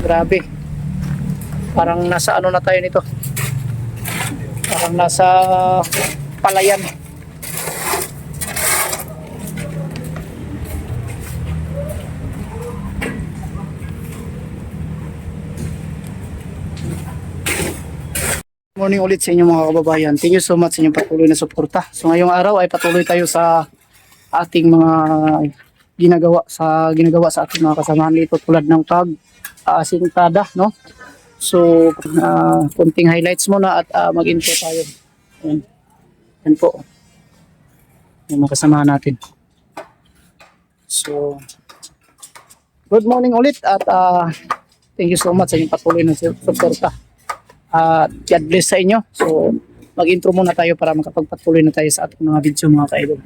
Grabe. Parang nasa ano na tayo nito. Parang nasa palayan. Morning ulit sa inyo mga kababayan. Thank you so much sa inyong patuloy na suporta. So ngayong araw ay patuloy tayo sa ating mga ginagawa sa ating mga kasamahan dito tulad ng pag-asintada, no? So konting highlights muna at mag-intro tayo. Ayan. Yan po. Yung mga kasamahan natin. So good morning ulit at thank you so much sa inyong patuloy na suporta. God bless sa inyo. So mag-intro muna tayo para makapagpatuloy na tayo sa ating mga video mga ka-idol.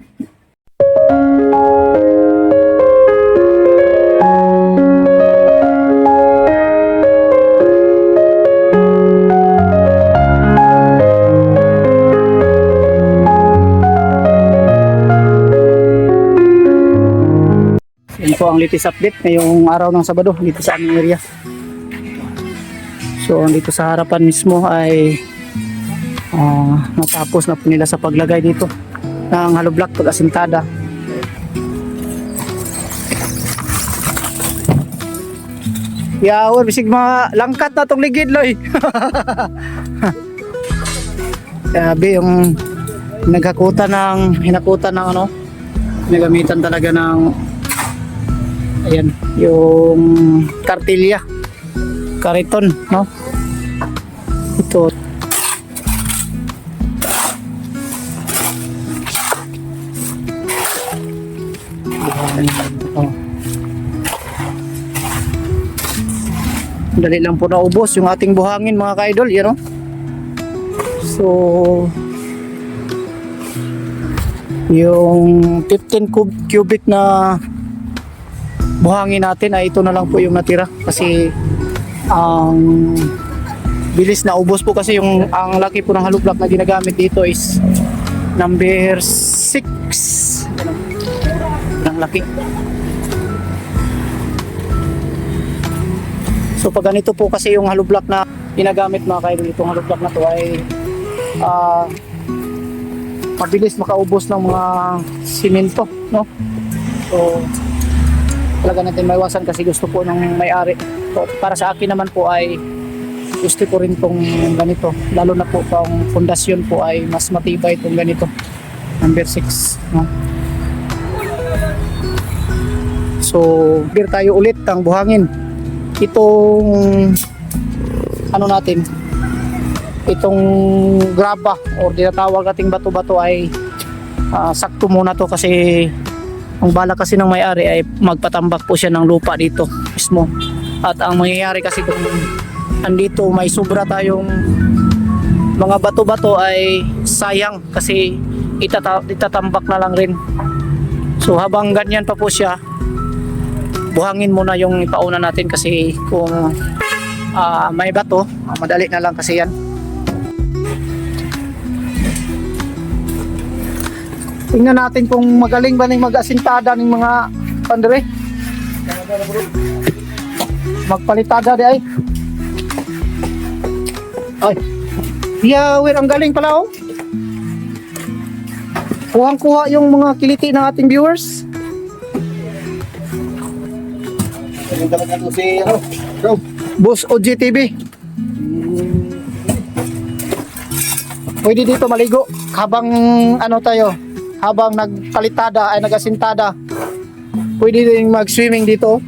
Yan po ang latest update ngayong araw ng Sabado dito sa aming area. So dito sa harapan mismo ay natapos na po nila sa paglagay dito ng hollow block pag-asintada. Yawer, bisig mga langkat na itong ligid loy. Sabi yung hinakutan ng ano, nagamitan talaga ng ayan, yung kartilya, kariton, no? Ito. Dali lang po naubos yung ating buhangin mga ka-idol, you know? So yung 15 cubic na buhangin natin ay ito na lang po yung natira kasi ang bilis na ubos po kasi ang laki po ng hollow block na ginagamit dito is number 6. Ang laki. So pag ganito po kasi yung hollow block na ginagamit mga kaidol, itong hollow block na to ay mabilis makaubos ng mga simento, no? So talaga natin maiwasan kasi gusto po ng may-ari. So, para sa akin naman po ay gusto ko rin tong ganito, lalo na po ang pundasyon po ay mas matibay itong ganito, number 6, no? So gear tayo ulit ang buhangin. Itong ano natin, itong graba o tinatawag nating bato-bato ay sakto muna to kasi ang bala kasi ng may-ari ay magpatambak po siya ng lupa dito mismo. At ang mangyayari kasi kung andito may sobra tayong mga bato-bato ay sayang kasi itatambak na lang rin. So habang ganyan pa po siya, buhangin muna yung ipauna natin kasi kung may bato, madali na lang kasi yan. Tingnan natin kung magaling ba ng mag-asintada ng mga pandere. Magpalitada di ay. Ay. Yawer, ang galing pala oh. Kuhang-kuha yung mga kiliti ng ating viewers. Boss OGTV. Pwede dito maligo habang ano tayo, habang nagpalitada ay nagasintada. Pwede din mag-swimming dito.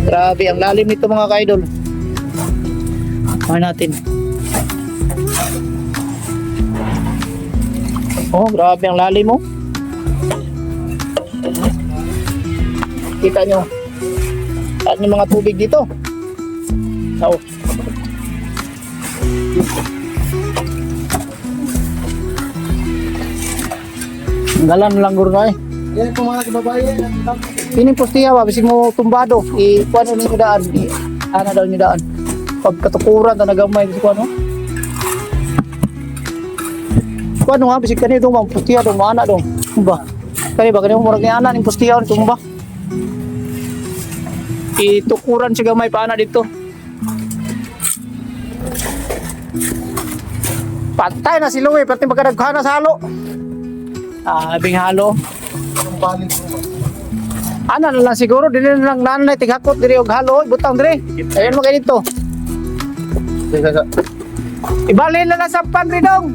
Grabe, ang lalim nito mga ka-idol. Ano natin? Oh, grabe ang lalim mo. Kita nyo. Saan yung mga tubig dito? So, galan lang guro na eh. Yan po mga kababayan. Pining postiya ba, bisig mo tumbado. Kuano ninyo daan. Ana daw nyo daan. Pagkatukuran, tanagamay. Bisig kuano. Kuano nga, bisig kanito mga postiya daw, mga anak daw. Ba? Kani ba, kanito murag ni anak, yung postiya, tumba. itukuran siya gamay paana dito. Patay na si Louie, pati magkadaghan na sa halo. Bing halo. Ano na lang siguro, dili na lang nanay tighakot diri og halo, butang diri. Ayun mo kay dito. Ibalhin na sa pantry dong.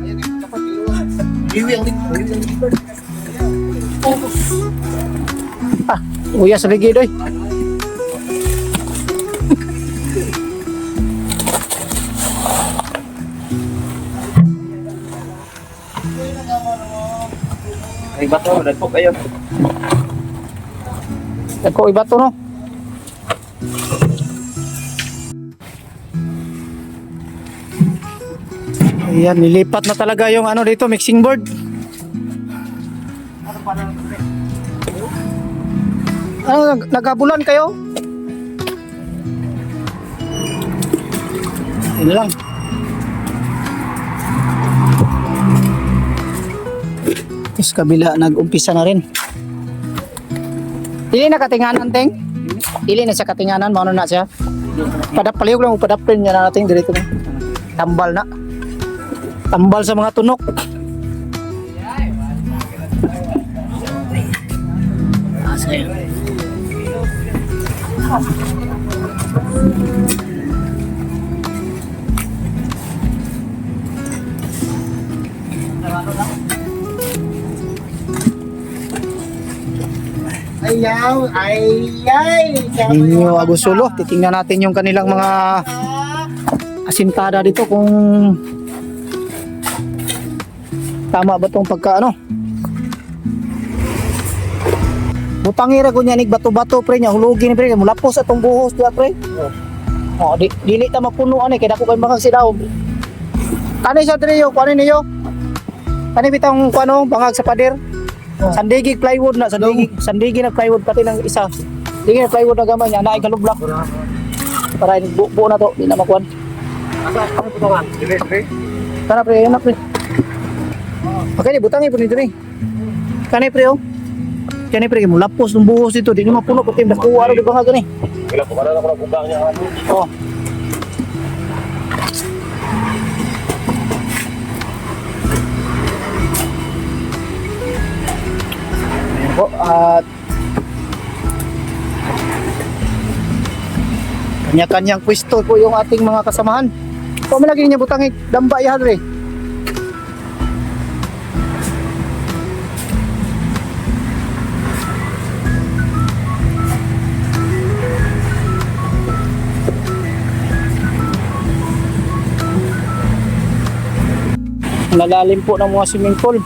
Uya sa ligi doy. Ay bato, dagko kayo. Dagko iba to no. Ayan, nilipat na talaga yung ano dito, mixing board. Ano, nagabulan kayo? Yun lang. Tapos kabila, nag-umpisa na rin. Dili na katinganan, Teng? Dili na siya katinganan, maano na siya? Padapaliyog lang, padapin niya na natin dito. Tambal na. Tambal sa mga tunok. Asay. Ayaw, ay. Ninyo Agosulo, titingnan natin yung kanilang mga asintada dito kung tama ba tong pagkaano. Butangira ko niya nig bato-bato pre nya hulugin pre mulapos atong buhos diya pre. Oh, dili ta mapuno ani kay dako kay mga sidaw. Kani sa triyo, kuno niyo? Kani bitang kuno bangag sa pader. Sandigig plywood na, sandigig na plywood pati ng isa. Sandigig na plywood na gamay niya, naay kalublak. Para buo na to, di na makuan. Asa ano to man? Dili pre. Tara pre, yun na pre. Okay, butangin po nito ni. Kani pre oh. Kani pre, mulapos ng buhos dito, di na mapuno pati nakuha ro di bangag ni. Wala ko para na kubang niya ano. Oh. Po at kanya-kanyang pwesto po yung ating mga kasamahan. Po malagi niya butang damba yan re. Nalalim po ng mga swimming pool.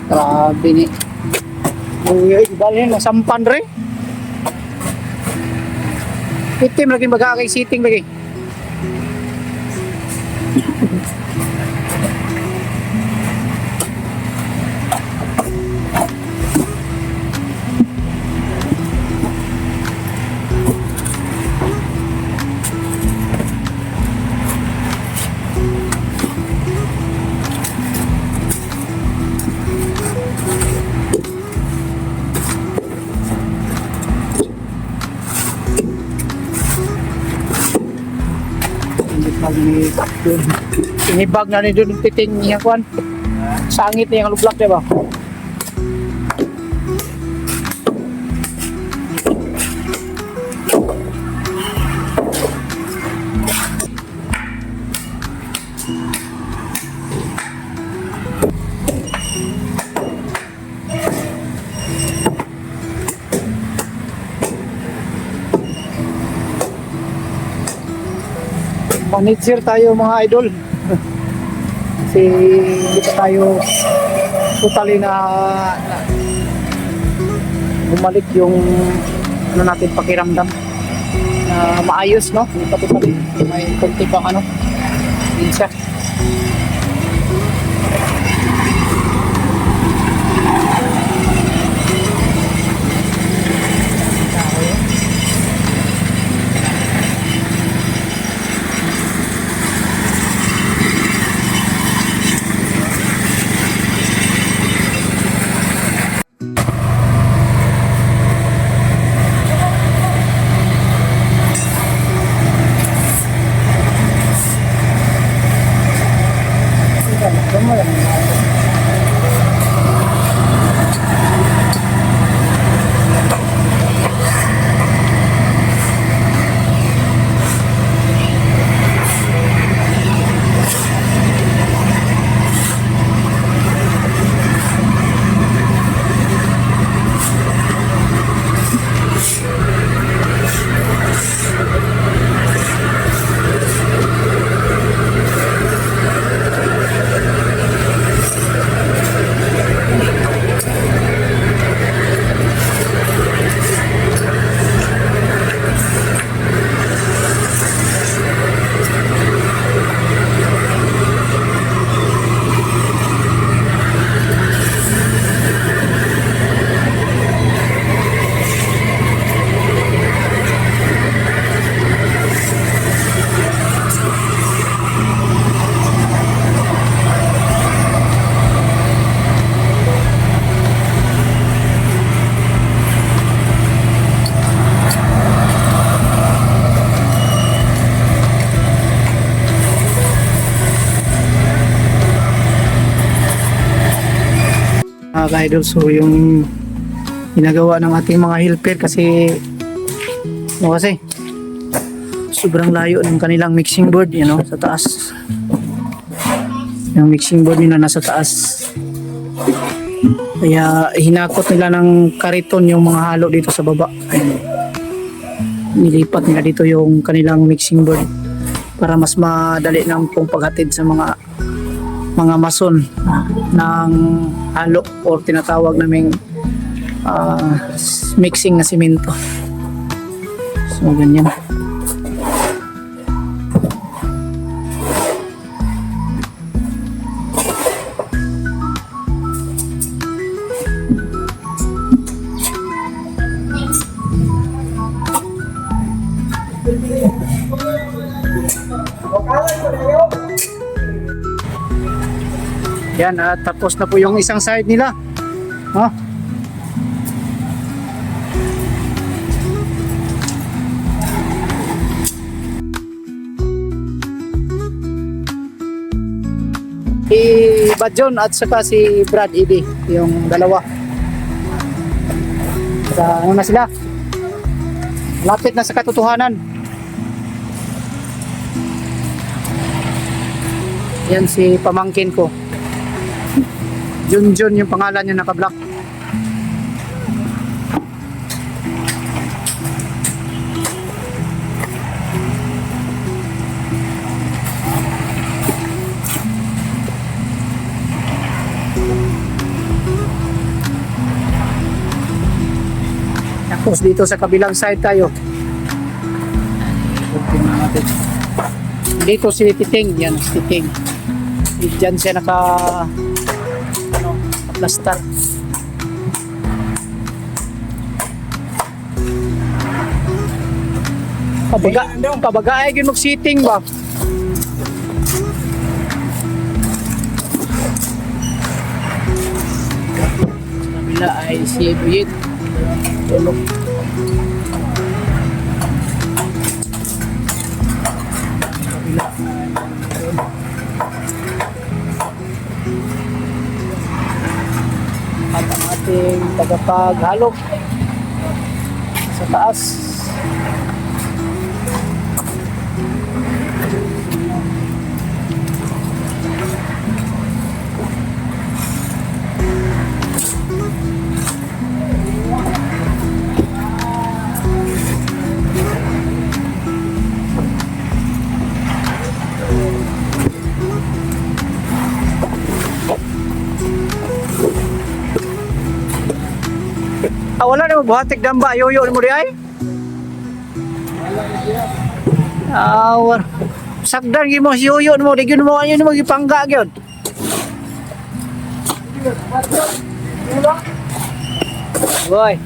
Grabe ni. Uy, ibalhin masampan re. Itim lagi magkakay sitting lagi. Inibag na ni doon titing niya kuan. Sangit niya ang lublak di ba? Manitsir tayo mga idol. Kasi hindi pa tayo totally na bumalik yung ano natin pakiramdam na maayos, no? Yung pati may konti pang ano din siya. Mga ka-idol, so yung ginagawa ng ating mga helper kasi sobrang layo ng kanilang mixing board, sa taas. Yung mixing board nila nasa taas, kaya hinakot nila ng kariton yung mga halo dito sa baba. Ayun. Nilipat nila dito yung kanilang mixing board para mas madali ng pong paghatid sa mga mason ng halo or tinatawag naming mixing na simento. So ganyan. Yan, at tapos na po yung isang side nila. Si Badjon at saka si Brad Edi, yung dalawa. Sa ano na sila? Lapit na sa katotohanan. Yan si pamangkin ko. Junjun yung pangalan niya, naka-black. Tapos dito sa kabilang side tayo. Dito si Titing, yan si Titing. Diyan siya plaster. Pabaga ay gyud mag-sitting ba? Kabila ay si Buyit. Tulog. Kabila at ang ating tagapaghalo sa taas. Wala na buhatik damba yoyo mo di ay. Awar. Sagdan gi mo si yoyo mo di gyud mo ayo mo gipangga gyud. Boy.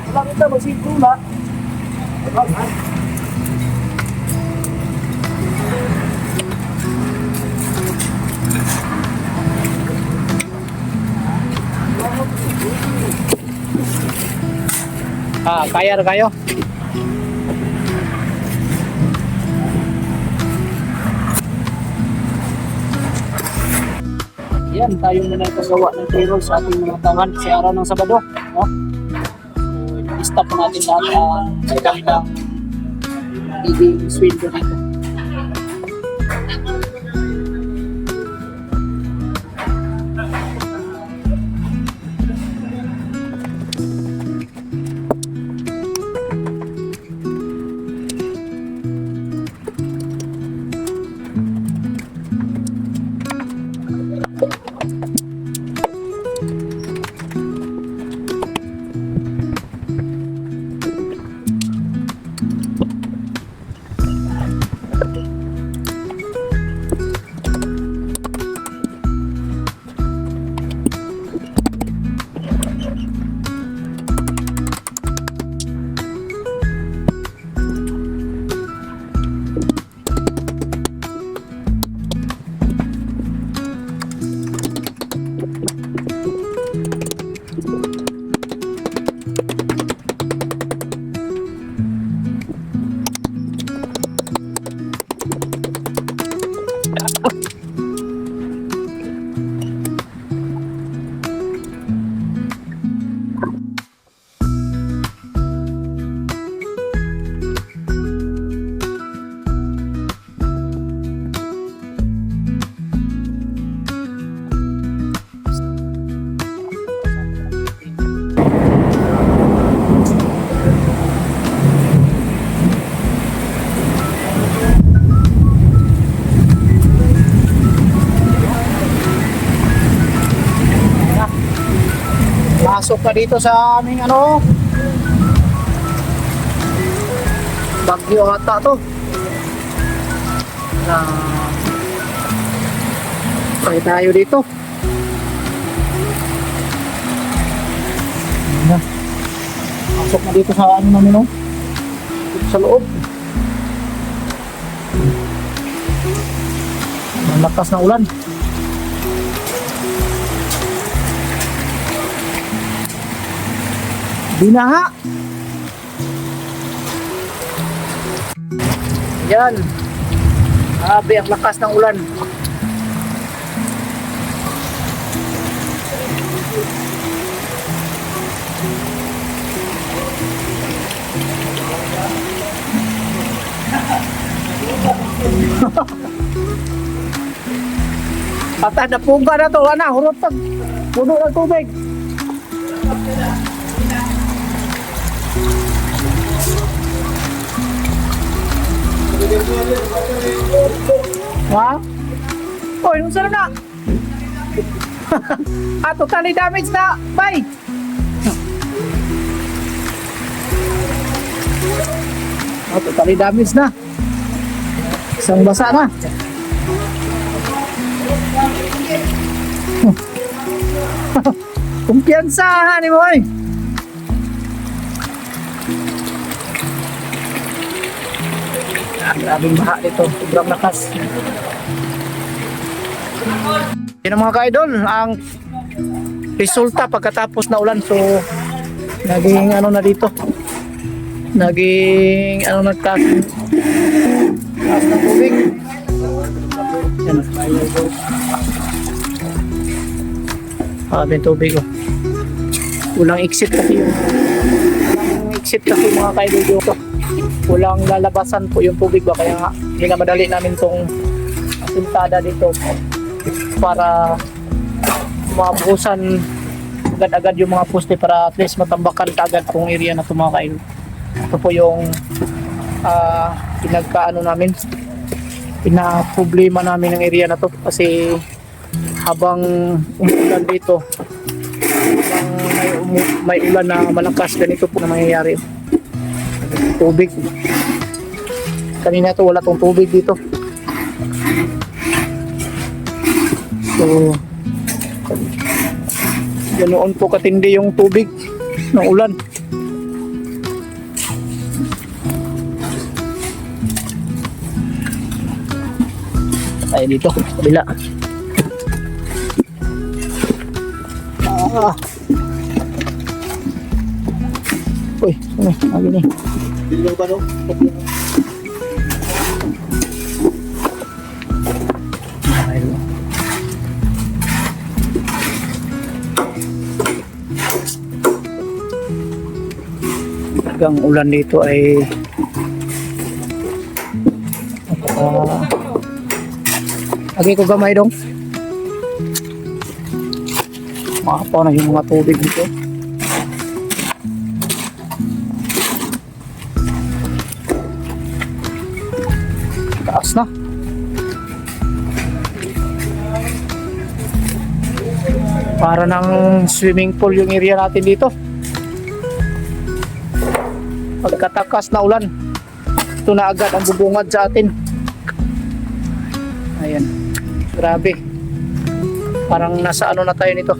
Wala kita magsiguro na. Kaya na kayo. Yan, tayo muna itagawa ng payroll sa ating mga tauhan sa araw ng Sabado. No? So, i-stop natin lahat sa kanilang sweldo dito. Pasok na dito sa aming Bagyo ata to. Try tayo dito. Pasok na dito sa namin dito sa loob. Ang lakas ng ulan. Binaha. Yan. Grabe ang lakas ng ulan. Patay na puga na to. Ana, hurot pag puno ng tubig. Ha? Oy, nung saan na? Totally damage na. Bye! Totally damage na. Isang basa na. Kumpiyansahan ni mo eh. Grabing baha dito, sobrang lakas. Yan ang mga ka-idol, ang resulta pagkatapos na ulan. So naging na dito, naging nagtaas ng tubig. Yan, yung tubig walang exit kasi mga ka-idol dito. Walang lalabasan po yung tubig ba, kaya nga hindi nga madali namin tong sintada dito para mabuhusan agad-agad yung mga poste para at least matambakan agad tong area na ito mga kaidol. Ito po yung pinaproblema namin ng area na to kasi habang umulan dito, habang may ulan na malakas, ganito po na mangyayari. Tubig. Kanina to wala tong tubig dito. So, ganoon po katindi yung tubig ng ulan. Ay, dito, kabila. Uy, ano, lagi ni. Bilog ba no? Hanggang ulan dito ay lagi ko gamay dong. Makapaw na yung mga tubig dito. Taas na. Para ng swimming pool yung area natin dito. Pagkatakas na ulan, ito na agad ang bubungad sa atin. Ayan, grabe. Parang nasa ano na tayo nito.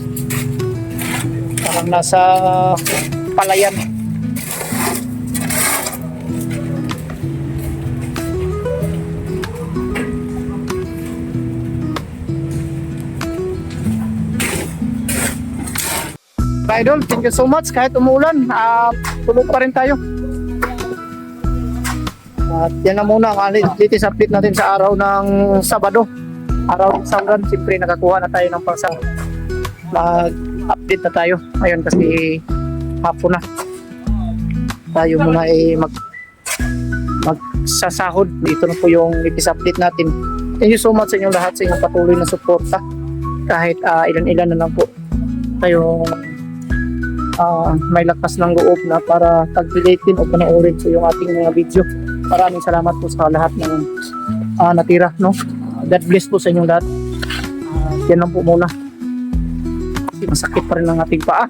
Parang nasa palayan. Idol, thank you so much. Kahit umulan, tulog pa rin tayo. At yan na muna ang latest update natin sa araw ng Sabado. Araw ng Saulan, siyempre nakakuha na tayo ng pangsa. Mag-update na tayo ngayon kasi hapon na. Tayo muna ay magsasahod. Dito na po yung latest update natin. Thank you so much sa inyong lahat, sa inyong patuloy na suporta. Kahit ilan-ilan na lang po tayong may lakas ng loob na para tagpilatin o panoorin sa yung ating mga video. Maraming salamat po sa lahat ng natira, no? God bless po sa inyong lahat. Yan lang po muna. Kasi masakit pa rin ang ating paa.